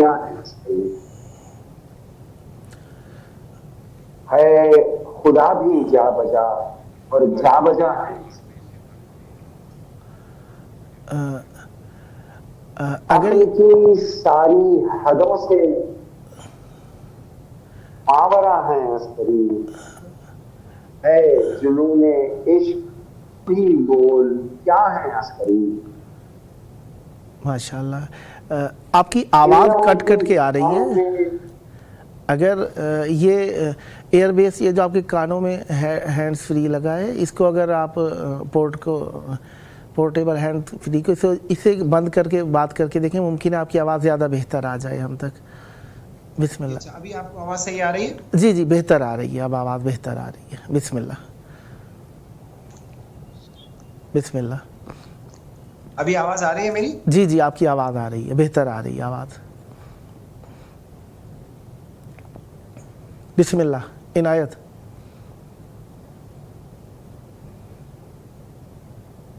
کیا ہے عسکری؟ ہے خدا بھی جا بجا اور جا بجا ہے اگر عقل کی ساری حدوں سے آورا ہے عسکری، ہے جنون عشق بھی بول کیا ہے عسکری؟ ماشاء اللہ آپ کی آواز کٹ کٹ کے آ رہی ہے. اگر یہ ایئر بیس یہ جو آپ کے کانوں میں ہینڈز فری لگا ہے اس کو اگر آپ پورٹیبل ہینڈ فری کو اسے بند کر کے بات کر کے دیکھیں، ممکن ہے آپ کی آواز زیادہ بہتر آ جائے ہم تک. بسم اللہ. ابھی آپ کو آواز صحیح آ رہی ہے؟ جی جی بہتر آ رہی ہے، اب آواز بہتر آ رہی ہے. بسم اللہ بسم اللہ. ابھی آواز آ رہی ہے میری؟ جی جی آپ کی آواز آ رہی ہے، بہتر آ رہی ہے آواز. بسم اللہ. عنایت.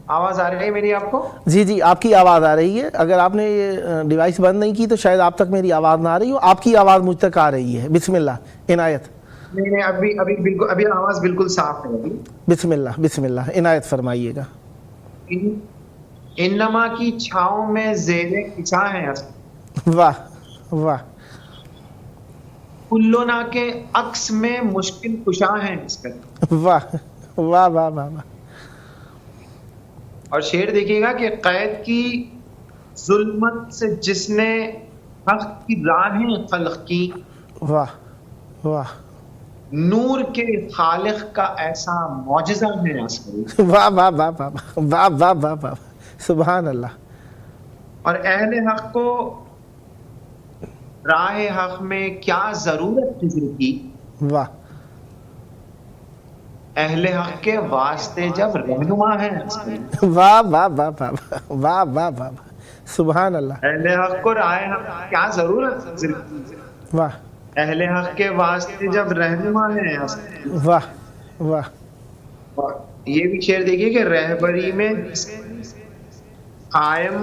آواز آ رہی ہے میری آپ کو؟ جی جی آپ کی آواز آ رہی ہے. اگر آپ نے یہ ڈیوائس بند نہیں کی تو شاید آپ تک میری آواز نہ آ رہی ہو. آپ کی آواز مجھ تک آ رہی ہے. بسم اللہ. عنایت. نہیں ابھی بالکل ابھی آواز بالکل صاف ہے. ابھی بسم اللہ بسم اللہ. عنایت فرمائیے گا. انما کی چھاؤں میں زیر کچا ہے واہ واہ. کلونا کے عکس میں مشکل کشا ہے اس کا. واہ واہ واہ واہ واہ. اور شعر دیکھیے گا کہ قید کی ظلمت سے جس نے حق کی راہیں خلق کی، واہ واہ. نور کے خالق کا ایسا معجزہ ہے عسکری. واہ واہ واہ واہ واہ واہ واہ واہ. سبحان اللہ. اور اہل حق کو راہ حق میں کیا ضرورت خضر کی، واہ. اہل حق کے واسطے جب رہنما ہے عسکری. واہ واہ واہ واہ واہ واہ واہ. سبحان اللہ. اہل حق کو راہ حق کیا ضرورت خضر کی، واہ اہل حق کے واسطے جب رہنما ہے عسکری. واہ واہ. اور یہ بھی شعر دیکھیے کہ رہبری میں قائم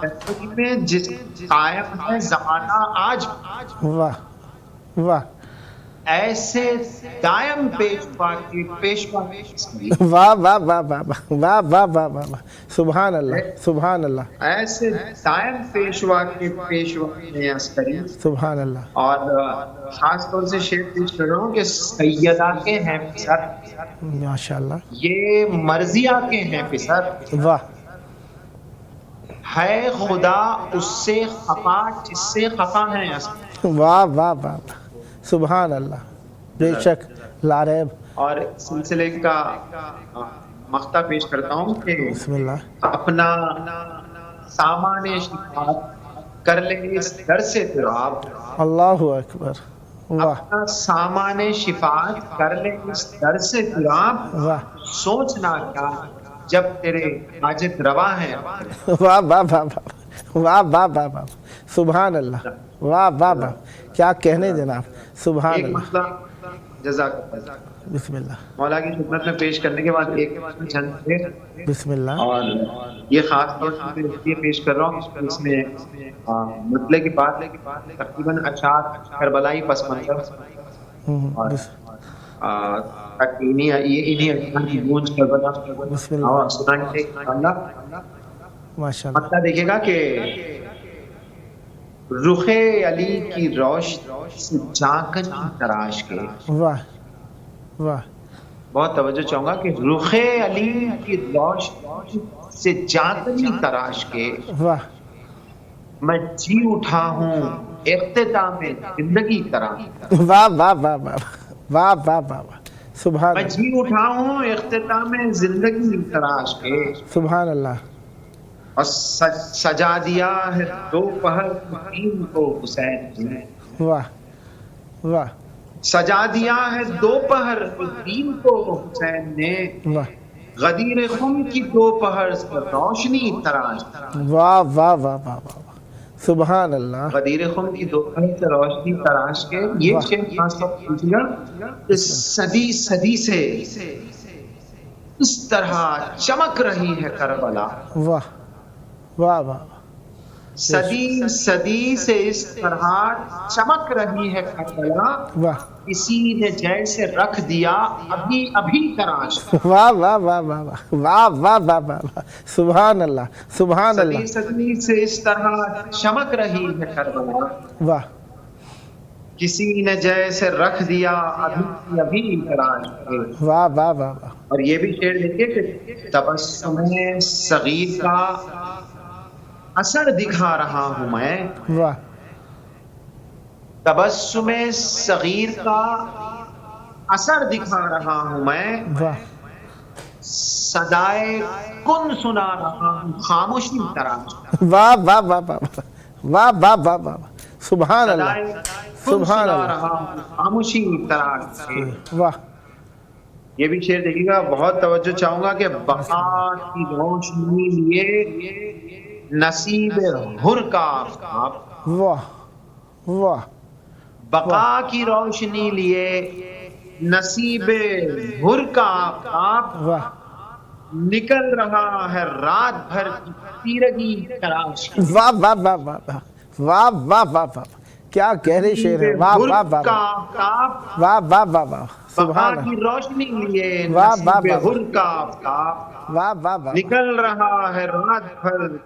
رہبری میں جس قائم ہے زمانہ آج، واہ واہ. ایسے دائم پیشوا کی پیشوا واہ واہ واہ واہ واہ واہ واہ واہ. سبحان اللہ سبحان اللہ. ایسے دائم پیشوا کے پیشوا ہیں عسکری. سبحان اللہ. اور خاص طور سے شعر پیش کر رہا ہوں کہ سیدہ کے ہیں پسر، ماشاء اللہ. یہ مرضیہ کے ہیں پسر، واہ. ہے خدا اس سے خفا جس سے خفا ہے عسکری. واہ واہ واہ. سبحان اللہ. بے شک لا ریب. اور سلسلے کا مقطع پیش کرتا ہوں کہ بسم اللہ. اپنا سامان شفاعت کر لے اس در سے تو آپ، اللہ اکبر. واہ اپنا سامان شفاعت کر لے اس در سے تو آپ، واہ. سوچنا کیا جب تیرے حاجت روا ہے. واہ واہ واہ واہ واہ واہ واہ. سبحان اللہ. واہ واہ واہ. کیا کہنے جناب. سبحان ایک اللہ. مسئلہ جزاک اللہ بسم اللہ. مولا کی خدمت میں پیش کرنے کے بعد ایک چند تھے، بسم اللہ. اور یہ خاص طور سے اس لیے پیش کر رہا ہوں کہ اس میں مسئلے کی بات تقریباً اشعار کربلائی پس منظر اور انہی اشعار کی گونج کربلا بسم اللہ. سنائیں گے انشاءاللہ. ماشاء اللہ. مطلب دیکھیے گا کہ رخ علی کی روشنی سے جھانکن تراش کے. واہ واہ. بہت توجہ چاہوں گا کہ رخ علی کی روشنی سے جھانکن تراش کے واہ میں جی اٹھا ہوں اختتام زندگی طرح. واہ واہ واہ واہ واہ واہ واہ. سبحان میں اللہ. جی اٹھا ہوں اختتام زندگی تراش کے، سبحان اللہ. اور سجا دیا ہے دوپہر دین کو حسین نے. واہ واہ سجا دیا ہے دوپہر دین کو حسین نے، واہ. غدیر خم کی دوپہر سے روشنی تراش. واہ واہ واہ واہ واہ. سبحان اللہ. غدیر خم کی دوپہر سے روشنی تراش کے. یہ شعر خاص طور پر پوچھے گا کہ صدی صدی سے اس طرح چمک رہی ہے کربلا. واہ واہ واہ. صدی صدی سے اس طرح چمک رہی ہے کربلا، واہ کسی نے جیسے رکھ دیا ابھی ابھی تراش۔ واہ واہ واہ واہ واہ واہ واہ واہ واہ واہ، سبحان اللہ سبحان صدی اللہ، صدی سے اس طرح چمک رہی ہے کربلا، واہ کسی نے جیسے رکھ دیا ابھی ابھی تراش کے۔ واہ واہ واہ واہ، اور یہ بھی شعر دیکھیے کہ تبسم صغیر کا اثر دکھا رہا ہوں میں، واہ تبسم صغیر کا اثر دکھا رہا ہوں میں، واہ صدائے کن سنا رہا ہوں خاموشی تراش۔ واہ واہ واہ واہ واہ واہ واہ واہ، سبحان اللہ صدائے کن سبحان سنا اللہ، رہا ہوں خاموشی تراش کے۔ واہ یہ بھی شعر دیکھیے گا، بہت توجہ چاہوں گا کہ بقا کی روشنی لیے نصیب حر کا آفتاب، واہ واہ بقا کی روشنی لیے نصیب حر کا آفتاب، واہ نکل رہا ہے رات بھر کی تیرگی تراش کے۔ واہ واہ واہ واہ واہ واہ واہ واہ، کیا گہرے شعر ہیں، واہ حر واہ واہ کا آفتاب، واہ واہ واہ واہ، بقا سبحان کی اللہ، روشنی لیے واہ واہ نصیب واہ حر کا آفتاب، واہ واہ واہ نکل رہا ہے رات بھر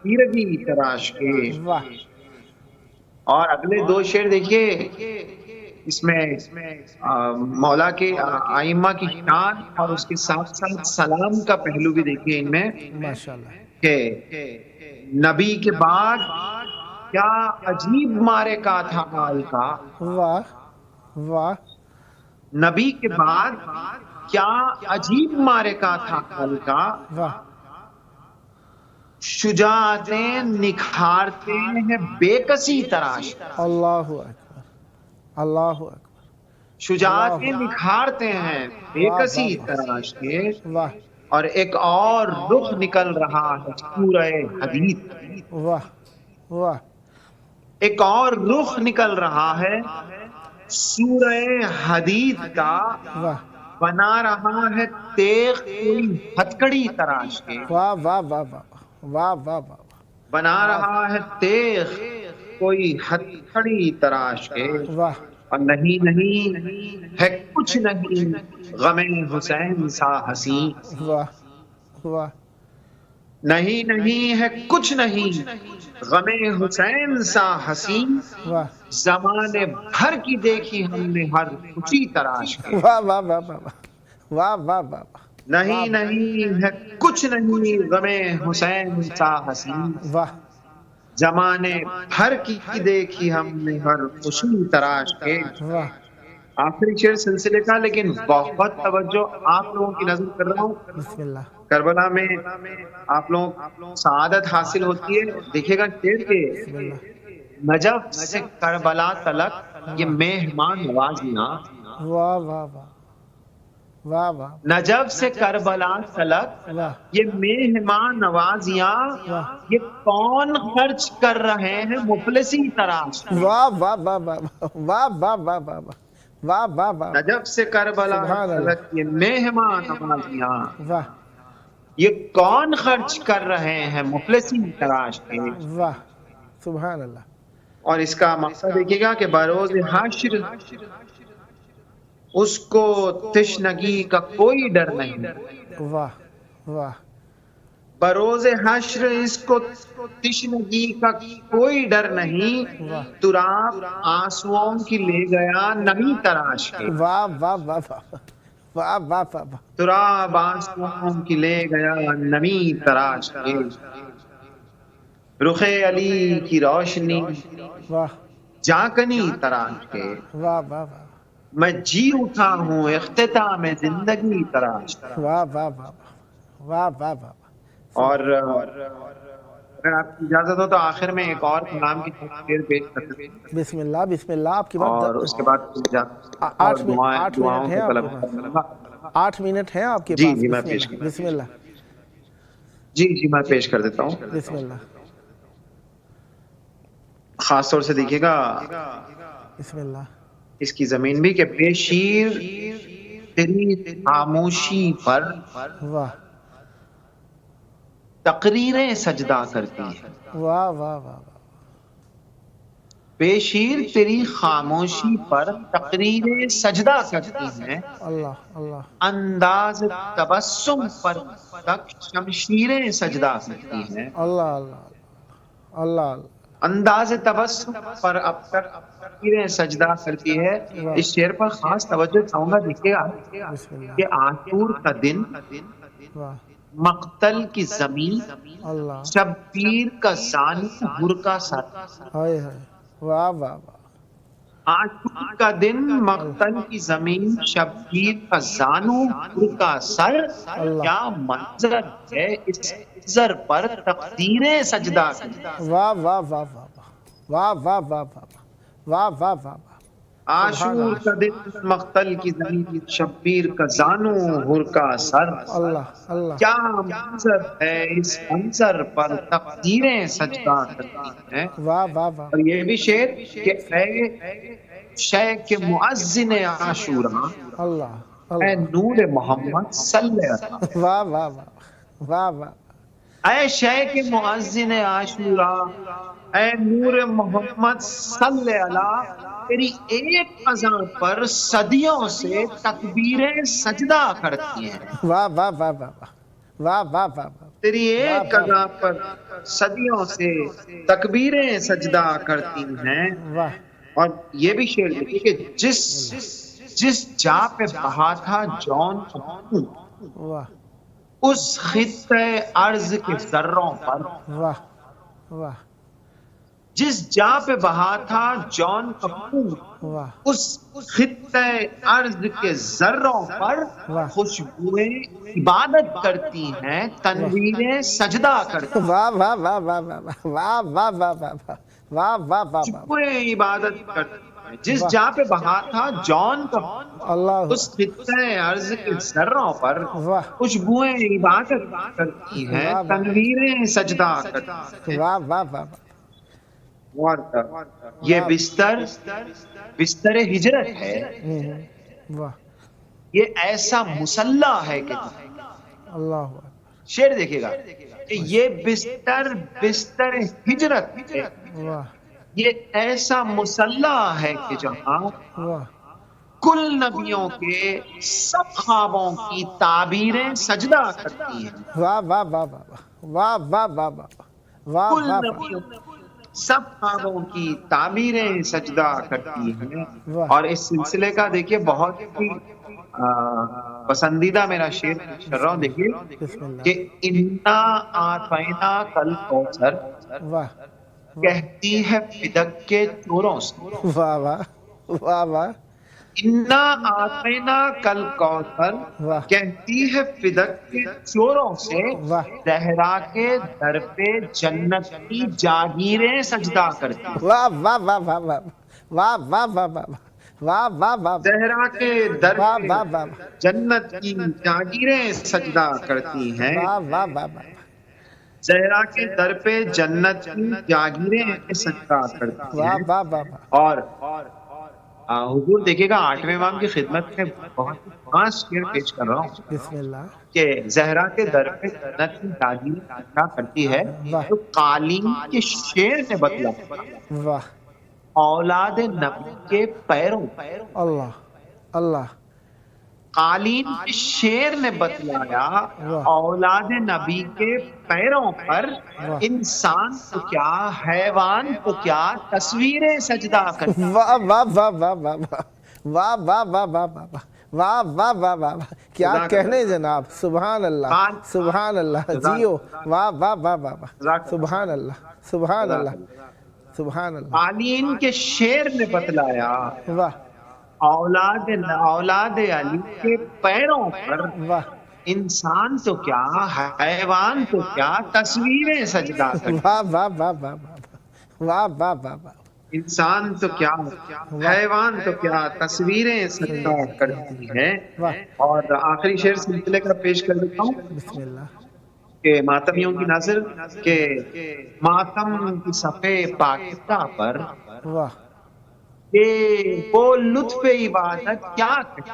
تیرگی تراش کے۔ واہ، اور اگلے دو شعر دیکھیے، اس میں مولا کے آئمہ کی شان اور اس کے ساتھ ساتھ سلام کا پہلو بھی دیکھیے ان میں، ماشاءاللہ، کہ نبی کے بعد کیا عجیب مارے کا تھا حال کا، واہ واہ نبی کے بعد کیا عجیب مارے کا تھا حال کا، واہ، شجاعتیں نکھارتے ہیں بے کسی تراش، اللہ اکبر اللہ اکبر، شجاعتیں نکھارتے ہیں بے کسی تراش کے، واہ اور ایک اور رخ نکل رہا ہے سورہ حدید، واہ واہ ایک اور رخ نکل رہا ہے سورہ حدید کا، واہ بنا رہا ہے تیغ کوئی ہتکڑی تراش کے، واہ واہ واہ واہ واہ واہ واہ، بنا رہا ہے تیغ کوئی ہتکڑی تراش کے، واہ اور نہیں ہے کچھ نہیں غم حسین سا ہنسی، واہ واہ نہیں ہے کچھ نہیں غم حسین سا ہنسی، واہ زمانے بھر کی دیکھی ہم نے ہر خوشی تراش کے، واہ واہ واہ واہ واہ واہ واہ، نہیں ہے کچھ نہیں غم حسین سا ہنسی، واہ زمانے بھر کی دیکھی ہم نے ہر خوشی تراش کے۔ واہ، آخری شعر سلسلے کا، لیکن بہت توجہ آپ لوگوں کی نظر کر رہا ہوں، بسم اللہ، کربلا میں آپ لوگ سعادت حاصل ہوتی ہے۔ دیکھیے گا شعر کے، بسم اللہ، نجف سے کربلا تلک یہ مہمان نوازیاں، واہ واہ واہ واہ واہ نجف سے کربلا تلک واہ یہ مہمان نوازیاں، یہ کون خرچ کر رہے ہیں مفلسی تراش کے۔ واہ واہ واہ واہ واہ واہ واہ واہ واہ واہ واہ، نجف سے کربلا سبحان اللہ، تلک یہ مہمان نوازیاں، واہ یہ کون خرچ کر رہے ہیں مفلسی تراش کے۔ واہ، سبحان اللہ، اور اس کا مقصد دیکھیے گا کہ بروز حشر اس کو تشنگی کا کوئی ڈر نہیں، واہ واہ بروز حشر اس کو تشنگی کا کوئی ڈر نہیں، واہ تراب آنسوؤں کی لے گیا نمی تراش کے، واہ واہ واہ واہ واہ واہ، تراب آنسوؤں کی لے گیا نمی تراش کے، رخ علی کی روشنی واہ جاکنی تراش کے، واہ واہ واہ میں جی اٹھا ہوں اختتام زندگی تراش کے۔ واہ واہ واہ واہ واہ واہ، اور اگر آپ کی اجازت ہو تو آخر میں ایک اور کلام کی شعر پیش کر سکتے ہیں، بسم اللہ بسم اللہ، آپ کی اور بات اس کے بعد اور 8 منٹ دعاؤں ہیں کو آپ طلب کے کروں پاس، گا۔ 8 منٹ ہیں آپ کے جی پاس، جی میں بسم پیش اللہ بسم اللہ جی میں پیش کر دیتا ہوں۔ بسم اللہ خاص طور سے دیکھیے گا بسم اللہ، اس کی زمین بھی کہ بے شیر تیری خاموشی پر واہ تقریریں سجدہ کرتی ہیں. واہ واہ واہ واہ. بے شیر تیری خاموشی پر تقریریں سجدہ کرتی ہیں. اللہ اللہ. انداز تبسم پر تک شمشیریں سجدہ کرتی ہیں. اللہ اللہ اللہ اللہ. انداز تبسم پر اب تک تقریریں سجدہ کرتی ہے. اس شعر پر خاص توجہ چاہوں گا. دیکھیے بسم اللہ. کہ عاشور کا دن، واہ. مقتل کی زمین، اللہ. شبیر کا زانی، حر کا سر. ہائے ہائے. واہ واہ واہ. عاشور کا دن، مقتل کی زمین، شبیر کا زانو، حر کا سر. اللہ. کیا منظر ہے اس منظر پر تقدیریں سجدہ کرتی ہیں. واہ واہ واہ واہ واہ واہ واہ واہ واہ واہ واہ. عاشور کا دن، مقتل کی زمین، شبیر کا زانو، حر کا سر. اللہ اللہ. کیا منظر ہے اس منظر پر تقدیریں سجدہ کرتی ہیں. واہ واہ واہ. اور یہ بھی شعر کہ اے شیخ مؤذن عاشورا، اللہ اے اللہ. نور محمد صلی اللہ علیہ وسلم. واہ واہ واہ واہ واہ. اے شیخ مؤذن عاشورا، اے نور محمد صلی اللہ، تیری ایک اذان پر صدیوں سے تکبیریں سجدہ کرتی ہیں. واہ واہ واہ واہ واہ واہ واہ واہ. تیری ایک اذان پر صدیوں سے تکبیریں سجدہ کرتی ہیں. واہ. اور یہ بھی شعر دیکھیے کہ جس جا پہ بہا تھا جون کا خون، واہ اس خطے ارض کے ذروں پر. واہ واہ. جس جا پہ بہا تھا جون کا خون، واہ اس خطے ارض کے ذروں پر واہ. خوشبوئیں عبادت کرتی ہیں، تنویریں سجدہ کرتی ہیں. واہ واہ واہ واہ واہ واہ واہ واہ واہ واہ واہ واہ واہ واہ. خوشبوئیں عبادت کرتی ہیں. جس جا پہ بہا تھا جون کا خون، اللہ. اس خطے ارض کے ذروں پر واہ خوشبوئیں عبادت کرتی ہیں، تنویریں سجدہ کرتی ہیں. واہ واہ واہ. اور یہ بستر ہجرت ہے. واہ. یہ ایسا مسلح ہے کہ اللہ. شعر دیکھے گا کہ یہ بستر ہجرت ہے. واہ یہ ایسا مسلح ہے کہ جہاں واہ. کل نبیوں کے سب خوابوں کی تعبیریں سجدہ کرتی ہیں. واہ واہ واہ واہ واہ واہ واہ واہ کل واہ. نبیوں سب خوابوں کی تعبیریں سجدہ کرتی ہیں. واہ. اور اس سلسلے کا دیکھیے بہت ہی پسندیدہ میرا شعر کر رہا ہوں. دیکھیے بسم اللہ. کہ انا آتینا کل کوثر، واہ کہتی ہے فدق کے چوروں سے. واہ واہ واہ واہ. انا آتینا کل کوثر، واہ. کہتی ہے فدق کے چوروں سے. واہ. زہرا کے در پہ جنت کی جاگیریں سجدہ کرتی. واہ واہ واہ واہ واہ واہ واہ واہ واہ واہ واہ واہ. زہرا کے در واہ پہ واہ واہ جنت کی جاگیریں سجدہ کرتی ہیں. واہ واہ واہ واہ. زہرا کے در پہ جنت کی جاگیریں سجدہ کرتی واہ ہیں. واہ واہ واہ. اور حضور دیکھیے گا 8ویں امام کی خدمت میں بہت خاص شعر پیش کر رہا ہوں بسم اللہ. کہ زہرا کے در پہ جنت کی جاگیریں سجدہ کرتی ہے. تو قالین کے شعر نے بتلا واہ. اولاد نبی کے پیروں. اللہ اللہ. قالین کے شعر نے بتلایا اولاد نبی کے پیروں پر انسان تو کیا حیوان تو کیا تصویریں سجدہ کرتی. واہ واہ واہ واہ واہ واہ واہ واہ واہ واہ واہ واہ واہ واہ. کیا کہنے جناب. سبحان اللہ سبحان اللہ. جیو. واہ واہ واہ واہ. سبحان اللہ سبحان اللہ سبحان اللہ. قالین کے شعر نے بتلایا واہ اولاد علی کے پیروں پر واہ انسان تو کیا حیوان تو کیا تصویریں سجدہ کرتی. واہ واہ واہ واہ واہ واہ واہ واہ. انسان تو کیا حیوان تو کیا تصویریں سجدہ کرتی ہیں. اور آخری شعر سلسلے کا پیش کر دیتا ہوں بسم اللہ. کہ ماتمیوں کی نظر کہ ماتم کی صفحے پاکستہ پر واہ. کہ وہ لطف عبادت کیا کہے.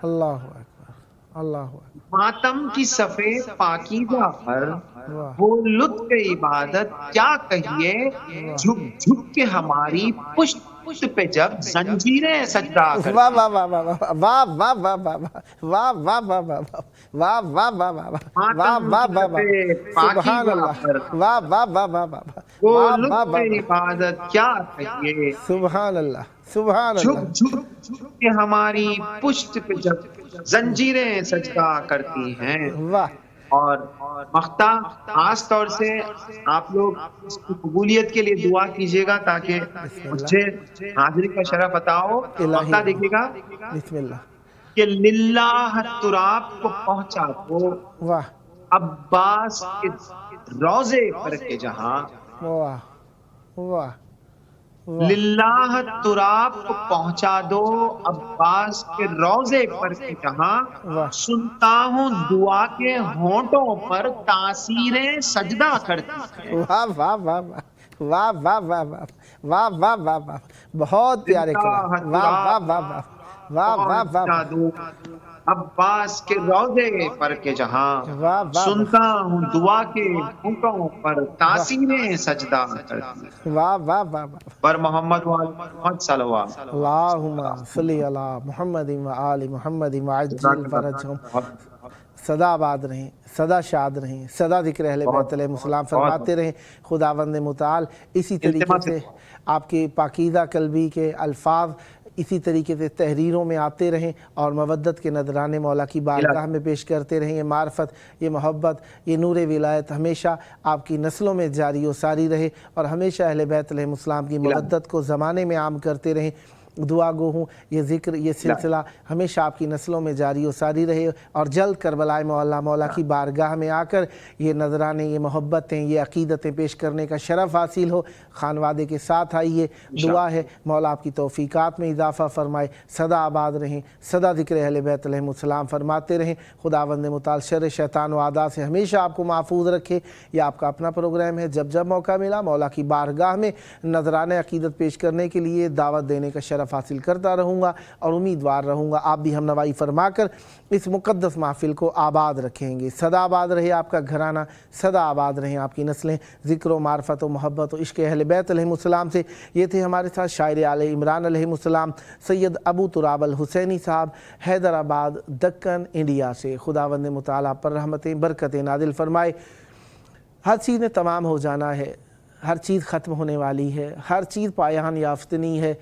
اللہ اکبر اللہ ماتم کی سفید پاکیزہ پر واہ وہ لطف عبادت کیا کہیے، جھک جھک کے ہماری پشت پہ جب زنجیریں سجدہ کرتی واہ واہ واہ واہ واہ واہ واہ واہ واہ واہ واہ واہ واہ واہ واہ واہ ماتم واہ کی واہ واہ سفید سبحان پاکیزہ اللہ پر واہ واہ واہ واہ واہ وہ واہ واہ لطف واہ عبادت کیا کہیے، سبحان اللہ سبحان جھک اللہ جھک کے ہماری پشت پہ جب زنجیریں سجدہ کرتی ہیں۔ واہ اور مختہ خاص طور سے آپ لوگ اس کی قبولیت کے لیے دعا کیجیے گا تاکہ مجھے حاضری کا شرف عطا ہو۔ مختہ الہی دیکھیے گا بسم اللہ کہ للہ تراب کو پہنچا دو واہ عباس کے روزے پر کے جہاں، واہ واہ للہ تراب کو پہنچا دو عباس کے روزے پر کے جہاں، واہ سنتا ہوں دعا کے ہونٹوں پر تاثیریں سجدہ کرتی ہیں۔ واہ واہ واہ واہ واہ واہ واہ واہ واہ واہ واہ بہت پیارے کلام واہ واہ واہ واہ واہ واہ واہ پہنچا دو عباس کے روزے پر کے جہاں، واہ واہ سنتا ہوں دعا کے ہونٹوں پر تاثیریں سجدہ کرتی ہیں۔ واہ واہ واہ واہ پر محمد و آل محمد صلی اللہ علیہ وسلم۔ اللہم صلی علی محمد و آل محمد وعجل فرجہم سدا آباد رہیں، سدا شاد رہیں، سدا ذکر اہل بیت علیہ السلام فرماتے رہیں۔ خداوند متعال اسی طریقے سے آپ کے پاکیزہ قلبی کے الفاظ اسی طریقے سے تحریروں میں آتے رہیں اور مودت کے نذرانے مولا کی بارگاہ میں پیش کرتے رہیں۔ یہ معرفت، یہ محبت، یہ نور ولایت ہمیشہ آپ کی نسلوں میں جاری و ساری رہے اور ہمیشہ اہل بیت علیہ السلام کی مودت کو زمانے میں عام کرتے رہیں۔ دعا گو ہوں یہ ذکر، یہ سلسلہ ہمیشہ آپ کی نسلوں میں جاری و ساری رہے اور جلد کربلائے مولا کی بارگاہ میں آ کر یہ نذرانے، یہ محبتیں، یہ عقیدتیں پیش کرنے کا شرف حاصل ہو۔ خانوادے کے ساتھ آئیے، دعا ہے مولا آپ کی توفیقات میں اضافہ فرمائے، سدا آباد رہیں، سدا ذکر اہل بیت علیہ السلام فرماتے رہیں۔ خداوند متعال شر شیطان و اعداء سے ہمیشہ آپ کو محفوظ رکھے۔ یہ آپ کا اپنا پروگرام ہے، جب جب موقع ملا مولا کی بارگاہ میں نذرانے عقیدت پیش کرنے کے لیے دعوت دینے کا شرف حاصل کرتا رہوں گا اور امیدوار رہوں گا آپ بھی ہم نوائی فرما کر اس مقدس محفل کو آباد رکھیں گے۔ سدا آباد رہے آپ کا گھرانہ، سدا آباد رہیں آپ کی نسلیں، ذکر و معرفت و محبت و عشق اہل بیت علیہ السلام سے۔ یہ تھے ہمارے ساتھ شاعر آل عمران علیہ السلام سید ابو تراب الحسینی صاحب، حیدرآباد، دکن، انڈیا سے۔ خداوند متعال پر رحمتیں برکتیں نازل فرمائے۔ ہر چیز نے تمام ہو جانا ہے، ہر چیز ختم ہونے والی ہے، ہر چیز پایان یافتنی ہے،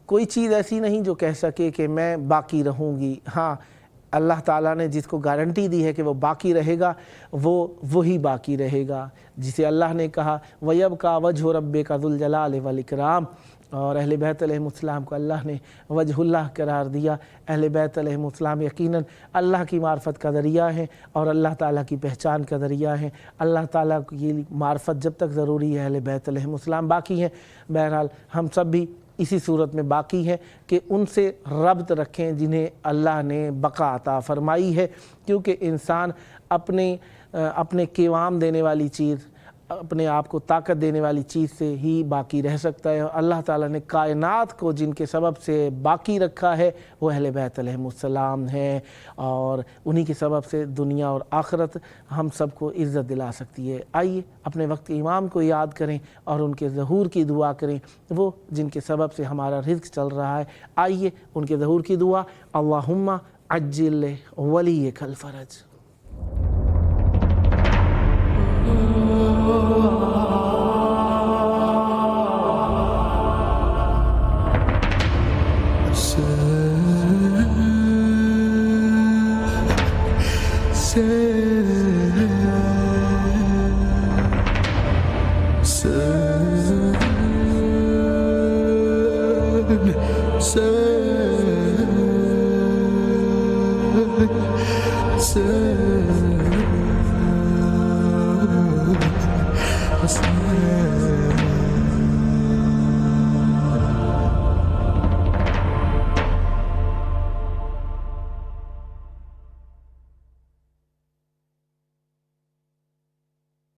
کوئی چیز ایسی نہیں جو کہہ سکے کہ میں باقی رہوں گی۔ ہاں، اللہ تعالیٰ نے جس کو گارنٹی دی ہے کہ وہ باقی رہے گا وہی باقی رہے گا، جسے اللہ نے کہا وَيَبْقَى وَجْهُ رَبِّكَ ذُو الْجَلَالِ وَالْإِكْرَامِ، اور اہل بیت علیہ السلام کو اللہ نے وجہ اللہ قرار دیا۔ اہل بیت علیہ السلام یقیناً اللہ کی معرفت کا ذریعہ ہیں اور اللہ تعالیٰ کی پہچان کا ذریعہ ہیں۔ اللہ تعالیٰ کی معرفت جب تک ضروری ہے اہل بیت علیہ السلام باقی ہیں۔ بہرحال ہم سب بھی اسی صورت میں باقی ہیں کہ ان سے ربط رکھیں جنہیں اللہ نے بقا عطا فرمائی ہے، کیونکہ انسان اپنے قوام دینے والی چیز، اپنے آپ کو طاقت دینے والی چیز سے ہی باقی رہ سکتا ہے، اور اللہ تعالیٰ نے کائنات کو جن کے سبب سے باقی رکھا ہے وہ اہل بیت علیہ السلام ہیں، اور انہی کے سبب سے دنیا اور آخرت ہم سب کو عزت دلا سکتی ہے۔ آئیے اپنے وقت کے امام کو یاد کریں اور ان کے ظہور کی دعا کریں، وہ جن کے سبب سے ہمارا رزق چل رہا ہے۔ آئیے ان کے ظہور کی دعا، اللہم عجل ولیک الفرج۔ Sen